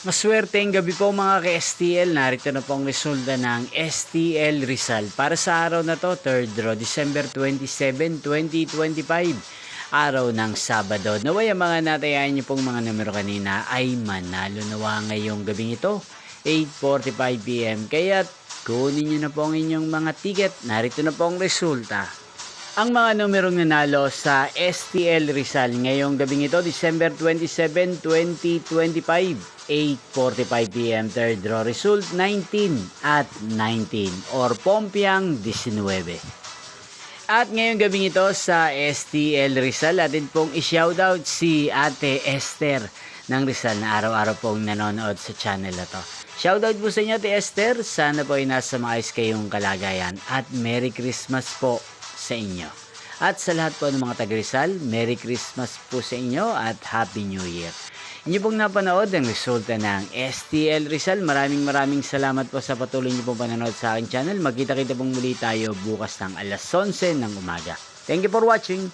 Maswerteng gabi po mga ka-STL. Narito na po ang resulta ng STL Rizal. Para sa araw na to, 3rd draw, December 27, 2025. Araw ng Sabado. Naway ang mga natayahan niyo pong mga numero kanina ay manalo nawa ngayong gabing ito, 8:45 PM. Kaya kunin niyo na po ang inyong mga ticket. Narito na po ang resulta. Ang mga numerong nanalo sa STL Rizal ngayong gabing ito, December 27, 2025, 8:45 PM, third draw result 19 at 19 or Pompiang 19. At ngayong gabing ito sa STL Rizal, atin pong i-shoutout si Ate Esther ng Rizal na araw-araw pong nanonood sa channel na to. Shoutout po sa inyo, Ate Esther. Sana po ay nasa maayos kayong kalagayan at Merry Christmas po sa inyo. At sa lahat po ng mga taga-Rizal, Merry Christmas po sa inyo at Happy New Year. Inyo pong napanood ang resulta ng STL Rizal. Maraming salamat po sa patuloy niyo pong panonood sa aking channel. Magkita-kita pong muli tayo bukas ng alas 11 ng umaga. Thank you for watching.